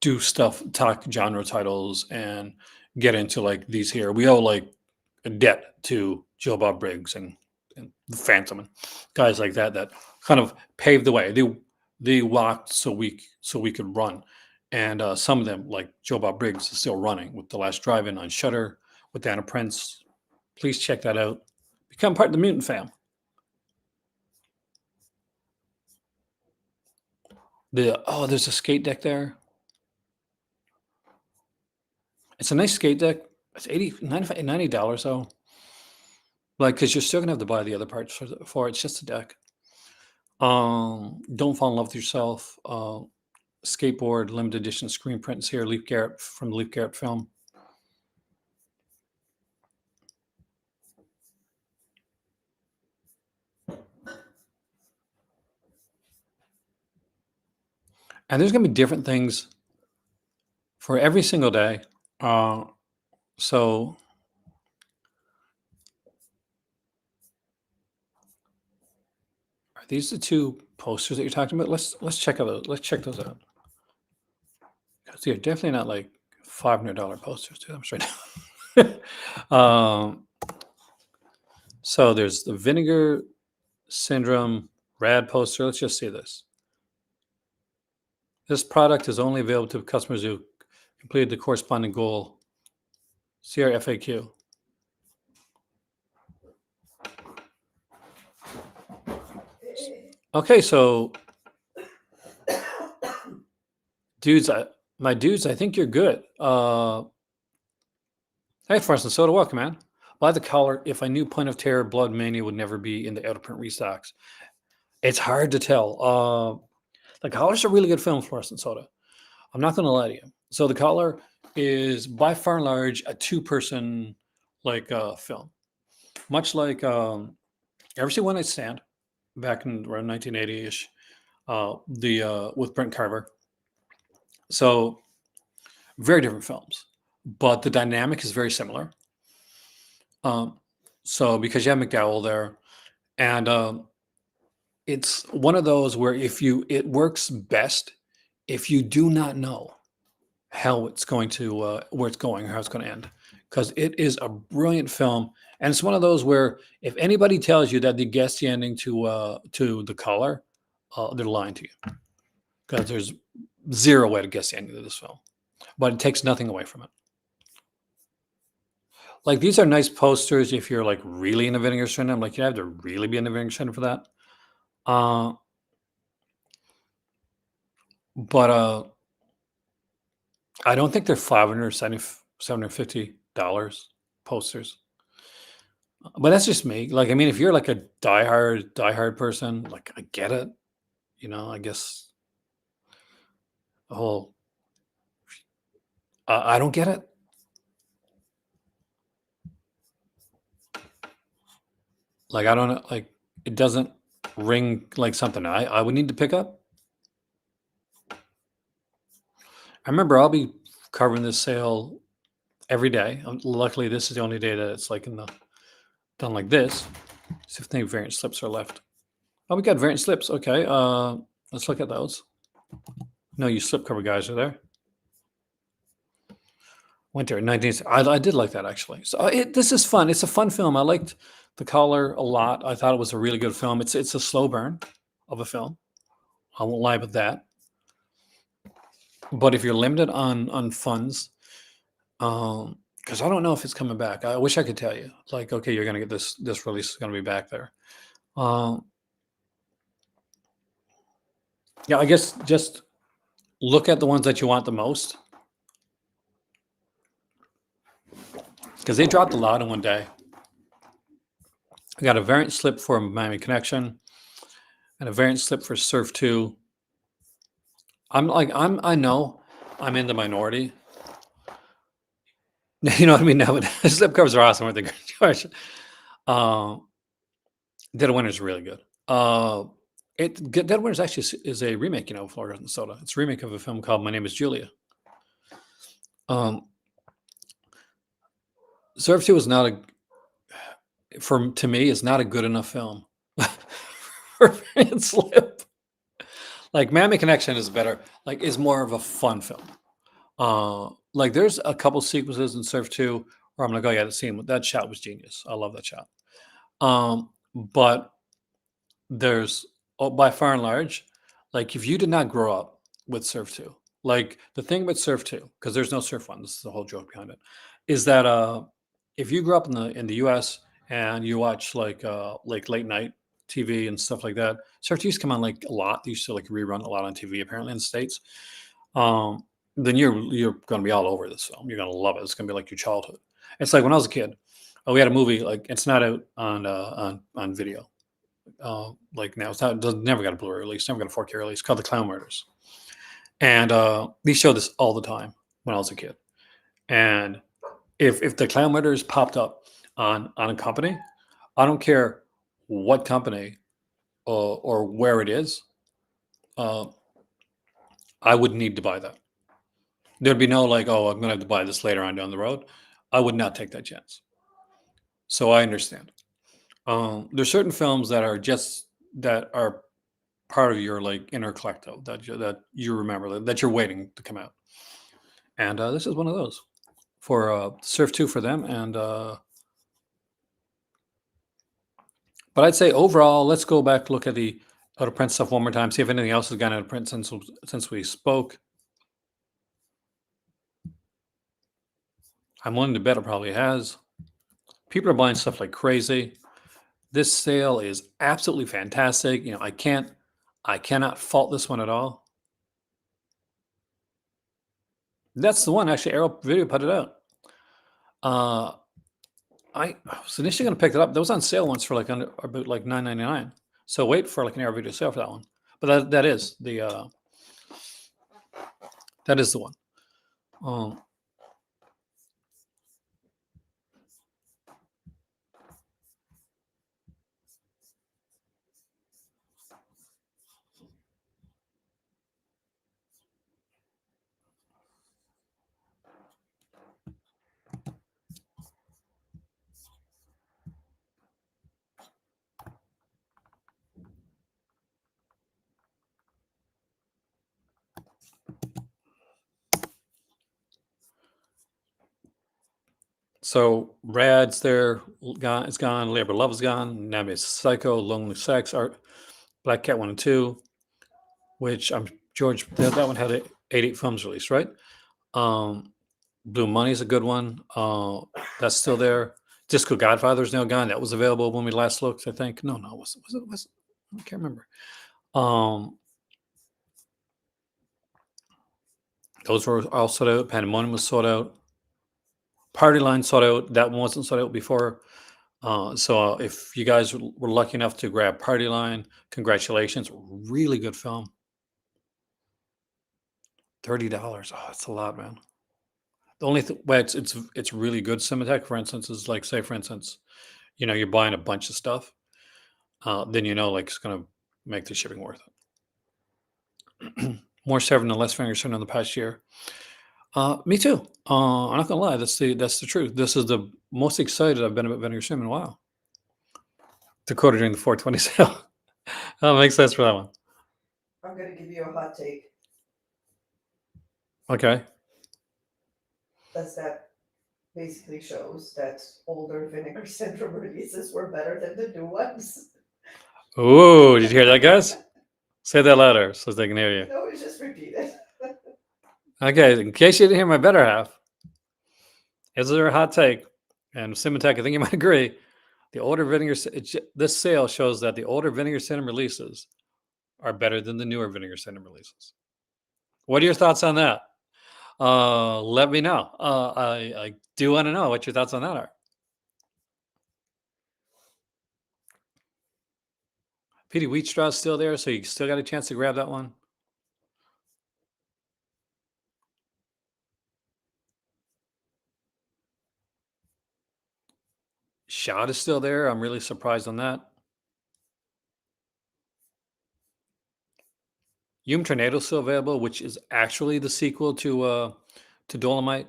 S1: do stuff, talk genre titles, and get into like these here. We owe like a debt to Joe Bob Briggs and the Phantom and guys like that that kind of paved the way. They walked so we could run, and some of them like Joe Bob Briggs is still running with The Last Drive-In on Shutter with Dana Prince. Please check that out. Become part of the Mutant Fam. There's a skate deck there. It's a nice skate deck. It's $90 though. Like, because you're still gonna have to buy the other parts for it. It's just a deck. Don't Fall in Love with Yourself. Skateboard limited edition screen prints here. Leif Garrett from the Leif Garrett film. And there's gonna be different things for every single day. So are these the two posters that you're talking about? Let's check out those. Let's check those out. Because they're definitely not like $500 posters, dude. I'm straight so there's the Vinegar Syndrome Rad poster. Let's just see this. This product is only available to customers who completed the corresponding goal. See our FAQ. Okay, so dudes, my dudes, I think you're good. Hey, Frost and Soda, welcome, man. Buy the collar. If I knew Point of Terror, Blood Mania would never be in the out of print restocks. It's hard to tell. The collar's a really good film, Frost and Soda. I'm not going to lie to you. So the collar is by far and large a two-person like film, much like ever see One Night Stand back in around 1980ish, with Brent Carver. So very different films, but the dynamic is very similar. So because you have McDowell there, and it's one of those where it works best if you do not know how it's going to where it's going or how it's going to end, because it is a brilliant film, and it's one of those where if anybody tells you that they guessed the ending to the color, they're lying to you, because there's zero way to guess the ending of this film, but it takes nothing away from it. Like these are nice posters if you're like really in a Vinegar Syndrome. Like you have to really be in the Vinegar Syndrome for that. But I don't think they're $750 posters. But that's just me. Like, I mean, if you're like a diehard person, like I get it. I guess the whole I don't get it. Like, I don't know. Like, it doesn't ring like something I would need to pick up. I remember I'll be covering this sale every day. Luckily, this is the only day that it's like done like this. See if any variant slips are left. Oh, we got variant slips. Okay. Let's look at those. No, you slipcover guys are there. Winter 19th. I did like that actually. So this is fun. It's a fun film. I liked the color a lot. I thought it was a really good film. It's a slow burn of a film. I won't lie about that. But if you're limited on funds, because I don't know if it's coming back. I wish I could tell you. Like, okay, you're gonna get this release is gonna be back there. Um, yeah, I guess just look at the ones that you want the most because they dropped a lot in one day. I got a variant slip for Miami Connection and a variant slip for Surf 2. I know I'm in the minority. You know what I mean? No, slip covers are awesome, aren't they, George? Dead of Winter is really good. Dead of Winter is actually is a remake, Florida and Soda. It's a remake of a film called My Name is Julia. Surf 2 is not to me, is not a good enough film for Variant Slip. Like Miami Connection is better, like is more of a fun film. Like there's a couple sequences in Surf 2 where I'm like, oh yeah, the scene that shot was genius. I love that shot. But there's by far and large, like if you did not grow up with Surf 2, like the thing with Surf 2, because there's no Surf 1, this is the whole joke behind it, is that if you grew up in the US and you watch like late night TV and stuff like that, Surf 2 used to come on like a lot. They used to like rerun a lot on TV apparently in the States. Then you're gonna be all over this film. You're gonna love it. It's gonna be like your childhood. It's like when I was a kid, we had a movie like it's not out on video. Like now it's not never got a Blu-ray release, never got a 4K release, called The Clown Murders. And they showed this all the time when I was a kid. And if the Clown Murders popped up on a company, I don't care what company or where it is, I would need to buy that. There'd be no like, oh, I'm gonna have to buy this later on down the road. I would not take that chance. So I understand. There's certain films that are part of your like inner collective that you remember that you're waiting to come out, and this is one of those for Surf 2 for them. And but I'd say overall, let's go back look at the out of print stuff one more time, see if anything else has gone out of print since we spoke. I'm willing to bet it probably has. People are buying stuff like crazy. This sale is absolutely fantastic. I cannot fault this one at all. That's the one. Actually, Arrow Video put it out. I was initially going to pick it up. That was on sale once for like about like $9.99. So wait for like an Arrow Video sale for that one. But that is the one. So Rad's there, gone. It's gone. Labor Love is gone. Now it's Psycho, Lonely Sex, Art, Black Cat 1 and 2, which I'm George. That one had 88 films released, right? Blue Money is a good one. That's still there. Disco Godfather's now gone. That was available when we last looked, I think. No, was it? I can't remember. Those were all sold out. Pandemonium was sold out. Party Line sold out. That one wasn't sold out before. So if you guys were lucky enough to grab Party Line, congratulations. Really good film. $30. Oh, that's a lot, man. The only thing, well, it's really good. Cinematech, for instance, is like, say, for instance, you're buying a bunch of stuff, then like it's gonna make the shipping worth it. More seven and less fingers in the past year. Me too. I'm not gonna lie. That's the truth. This is the most excited I've been about Vinegar Sim in a while. Dakota during the 420 sale. That makes sense for that one.
S2: I'm going to give you a hot take.
S1: Okay.
S2: That basically shows that older Vinegar Syndrome releases were better than the new ones.
S1: Ooh, did you hear that, guys? Say that louder so they can hear you.
S2: No, it's just repeat it.
S1: Okay, in case you didn't hear my better half, is there a hot take? And Cinematech, I think you might agree. The older Vinegar, this sale shows that the older Vinegar Syndrome releases are better than the newer Vinegar Syndrome releases. What are your thoughts on that? Let me know. I do want to know what your thoughts on that are. Petey Wheatstraw's still there, so you still got a chance to grab that one. Shot is still there. I'm really surprised on that. Tornado's still available, which is actually the sequel to Dolomite.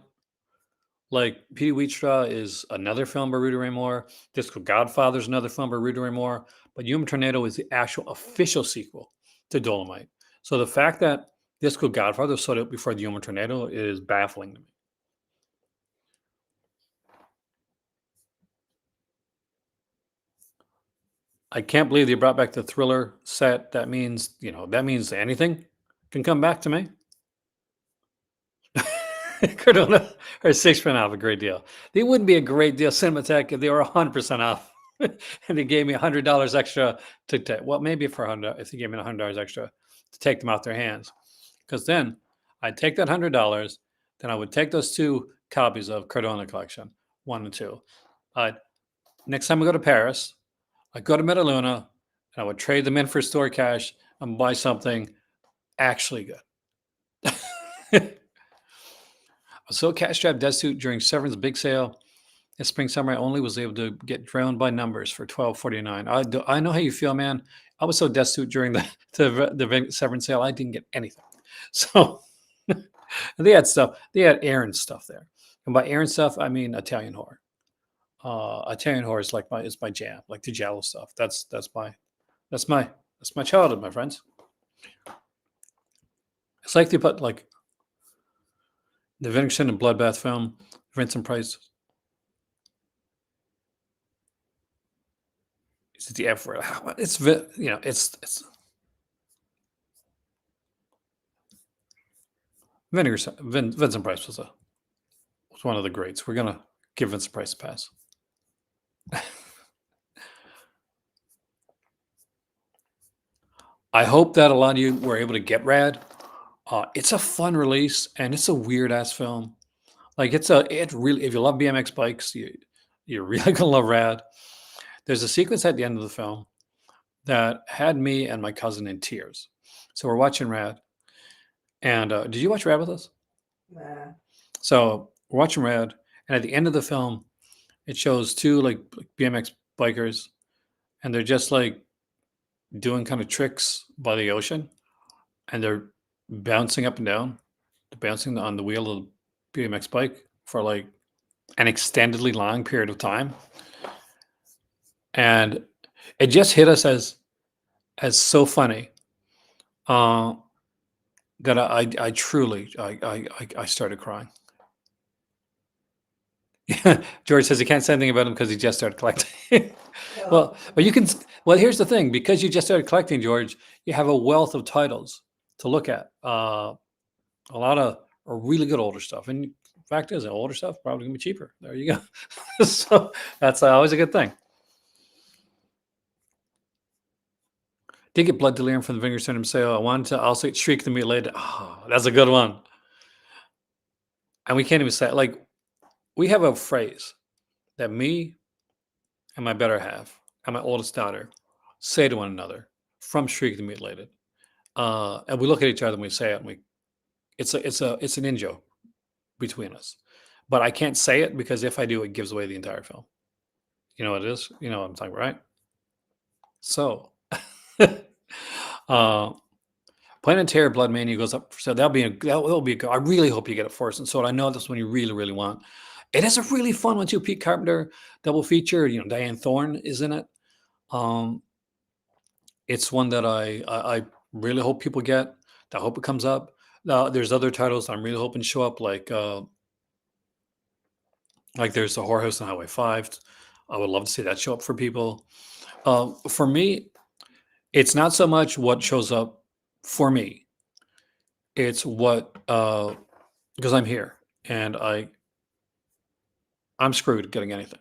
S1: Like, Petey Wheatstraw is another film by Rudy Ray Moore. Disco Godfather's another film by Rudy Ray Moore. But Tornado is the actual official sequel to Dolomite. So the fact that Disco Godfather was sold out before the Tornado is baffling to me. I can't believe they brought back the Thriller set. That means, anything can come back to me. Cardona or 6% off, a great deal. They wouldn't be a great deal, Cinematech, if they were 100% off. And they gave me $100 extra to take. Well, maybe for $100, if they gave me $100 extra to take them out their hands, because then I'd take that $100, then I would take those 2 copies of Cardona Collection, 1 and 2. Next time I go to Paris, I'd go to Metaluna, and I would trade them in for store cash and buy something actually good. I was so cash-strapped destitute during Severn's big sale in spring summer. I only was able to get drowned by numbers for $12.49. I know how you feel, man. I was so destitute during the Severn sale. I didn't get anything. So they had stuff. They had Aaron stuff there, and by Aaron stuff, I mean Italian horror. Italian horror is like my jam, like the Giallo stuff. That's my childhood, my friends. It's like they put like the Vinegar and Bloodbath film, Vincent Price. Is it the F word? It's it's Vinegar. Vincent Price was one of the greats. We're gonna give Vincent Price a pass. I hope that a lot of you were able to get Rad. It's a fun release and it's a weird ass film. Like it really, if you love BMX bikes, you're really gonna love Rad. There's a sequence at the end of the film that had me and my cousin in tears. So we're watching Rad, and did you watch Rad with us?
S2: Nah.
S1: So we're watching Rad, and at the end of the film, it shows 2 like BMX bikers, and they're just like doing kind of tricks by the ocean, and they're bouncing up and down, bouncing on the wheel of the BMX bike for like an extendedly long period of time, and it just hit us as so funny that I truly I started crying. George says he can't say anything about him because he just started collecting. Well, but you can. Well, here's the thing: because you just started collecting, George, you have a wealth of titles to look at. A lot of really good older stuff, and the fact is, older stuff probably gonna be cheaper. There you go. So that's always a good thing. Did get Blood Delirium from the Vinegar Syndrome sale. I wanted to also get Shriek the Mutilated. Oh, that's a good one. and we can't even say like we have a phrase that me and my better half and my oldest daughter say to one another from Shriek the Mutilated. And we look at each other and we say it, and we it's an in joke between us. But I can't say it because if I do, it gives away the entire film. You know what it is? You know what I'm talking about, right? So, uh, Planet Terror Blood Mania goes up for sale. That'll be a good. I really hope you get it first and so I know this one you really, really want. It is a really fun one too. Pete Carpenter double feature. You know, Diane Thorne is in it. Um, it's one that I really hope people get. I hope it comes up. There's other titles I'm really hoping show up, like there's the Horror House on Highway 5. I would love to see that show up for people. For me, it's not so much what shows up for me. It's what because I'm here and I'm screwed getting anything.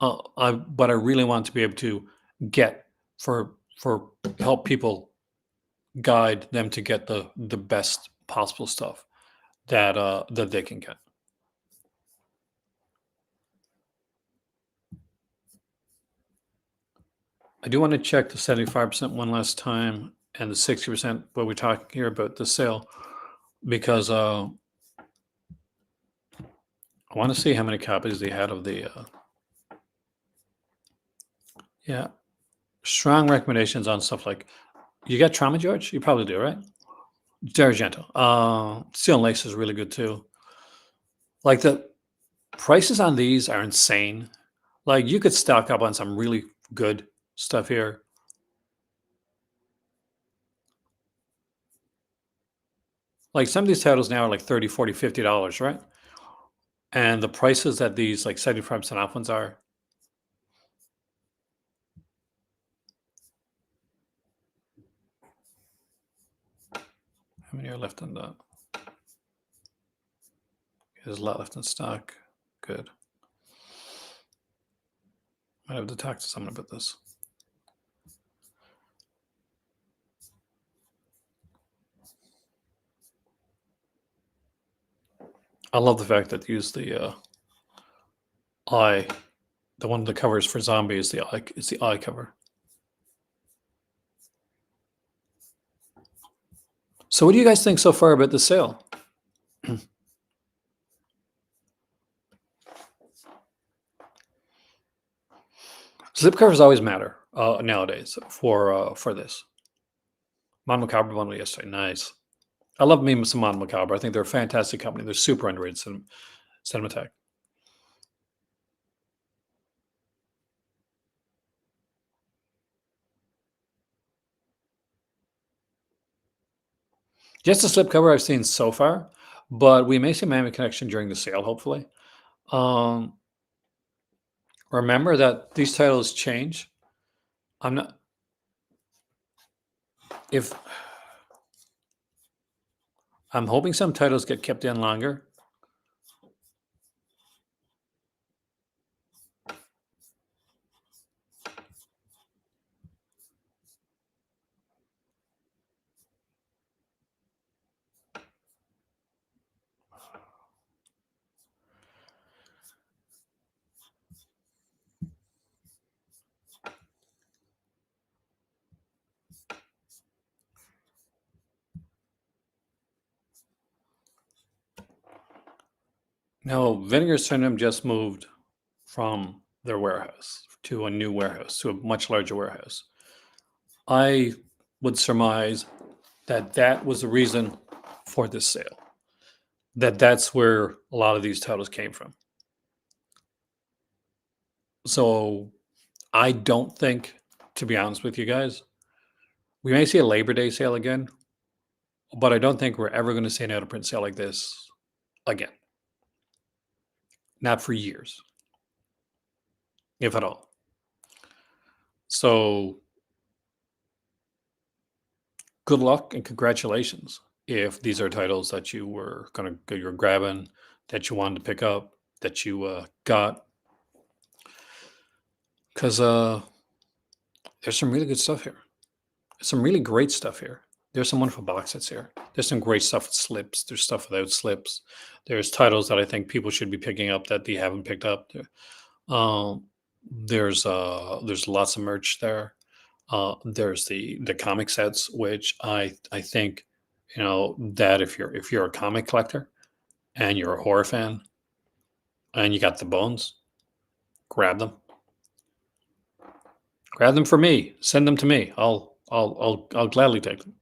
S1: But I really want to be able to get for help people guide them to get the best possible stuff that they can get. I do want to check the 75% one last time and the 60% what we're talking here about the sale because I want to see how many copies they had of the yeah, strong recommendations on stuff like you got Trauma George? You probably do, right? D'Argento. Steel and Lace is really good too. Like the prices on these are insane. Like you could stock up on some really good stuff here. Like some of these titles now are like 30, 40, $50, right? And the prices that these like 75% off ones are. How many are left in the there's a lot left in stock. Good. Might have to talk to someone about this. I love the fact that they use the eye. The one of the covers for zombie is the eye. It's the eye cover. So, what do you guys think so far about the sale? Slipcovers always matter nowadays for this. Mon Macabre one yesterday, nice. I love me some Mon Macabre. I think they're a fantastic company. They're super underrated Cinematech. Just a slipcover I've seen so far, but we may see Miami Connection during the sale, hopefully. Um, remember that these titles change. I'm not if I'm hoping some titles get kept in longer. No, Vinegar Syndrome just moved from their warehouse to a new warehouse, to a much larger warehouse. I would surmise that that was the reason for this sale. That's where a lot of these titles came from. So I don't think, to be honest with you guys, we may see a Labor Day sale again, but I don't think we're ever going to see an out of print sale like this again. Not for years, if at all. So good luck and congratulations if these are titles that you're grabbing, that you wanted to pick up, that you got, because there's some really good stuff here. Some really great stuff here. There's some wonderful box sets here. There's some great stuff with slips. There's stuff without slips. There's titles that I think people should be picking up that they haven't picked up. Um, there's lots of merch there. There's the comic sets, which I think, that if you're a comic collector and you're a horror fan and you got the bones, grab them. Grab them for me. Send them to me. I'll gladly take them.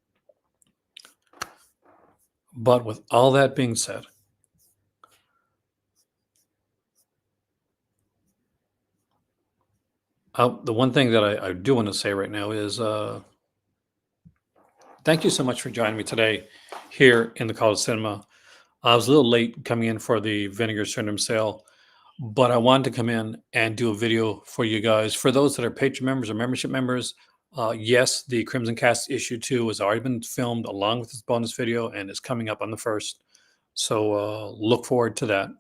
S1: But with all that being said, the one thing that I do want to say right now is thank you so much for joining me today here in the College Cinema. I was a little late coming in for the Vinegar Syndrome sale, but I wanted to come in and do a video for you guys. For those that are patron members or membership members, yes, the Crimson Cast issue 2 has already been filmed along with this bonus video and is coming up on the 1st. So look forward to that.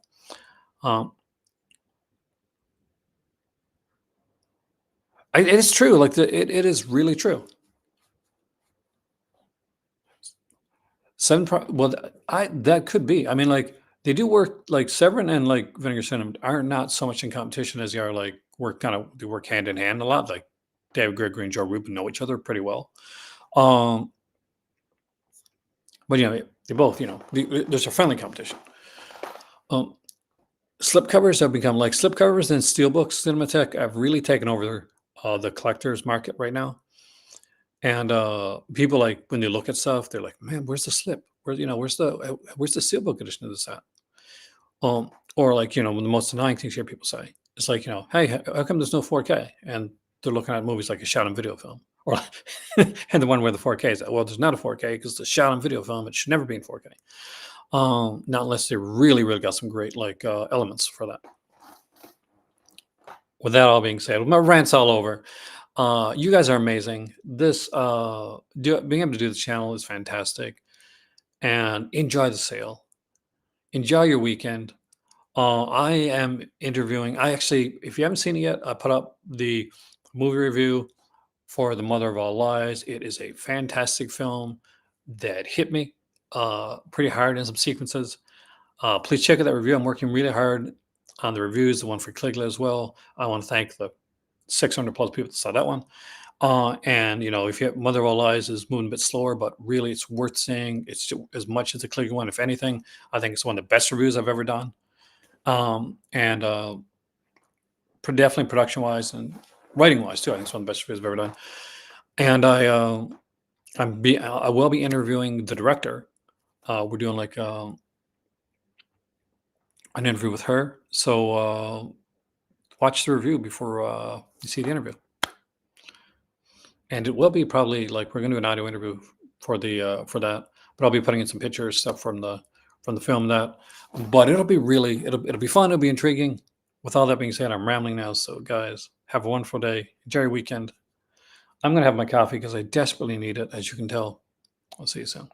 S1: It is true. Like it is really true. Well, that could be. I mean, like they do work. Like Severin and like Vinegar Syndrome are not so much in competition as they are like they work hand in hand a lot. Like David Gregory and Joe Rubin know each other pretty well. But they both, there's a friendly competition. Slipcovers have become like slipcovers and steelbooks. Cinematheque have really taken over the collector's market right now. And people, like, when they look at stuff, they're like, "Man, where's the slip? Where's the steelbook edition of this at?" Or like, one of the most annoying things you hear people say, it's like, "Hey, how come there's no 4K?" And they're looking at movies like a shot on video film, or and the one where the 4K is at. Well, there's not a 4K because the shot on video film. It should never be in 4K. Not unless they really, really got some great like elements for that. With that all being said, my rant's all over. You guys are amazing. This being able to do the channel is fantastic, and enjoy the sale. Enjoy your weekend. I am interviewing. I actually, if you haven't seen it yet, I put up the movie review for The Mother of All Lies. It is a fantastic film that hit me pretty hard in some sequences. Please check out that review. I'm working really hard on the reviews, the one for Cligla as well. I want to thank the 600 plus people that saw that one. And if you have Mother of All Lies is moving a bit slower, but really it's worth seeing. It's as much as the Cligla one. If anything, I think it's one of the best reviews I've ever done. And definitely production wise and writing wise too. I think it's one of the best reviews I've ever done. And I will be interviewing the director. We're doing like an interview with her. So watch the review before you see the interview. And it will be probably like we're going to do an audio interview for that, but I'll be putting in some pictures, stuff from the film but it'll be it'll be fun. It'll be intriguing. With all that being said, I'm rambling now. So guys, have a wonderful day. Enjoy your weekend. I'm going to have my coffee because I desperately need it, as you can tell. I'll see you soon.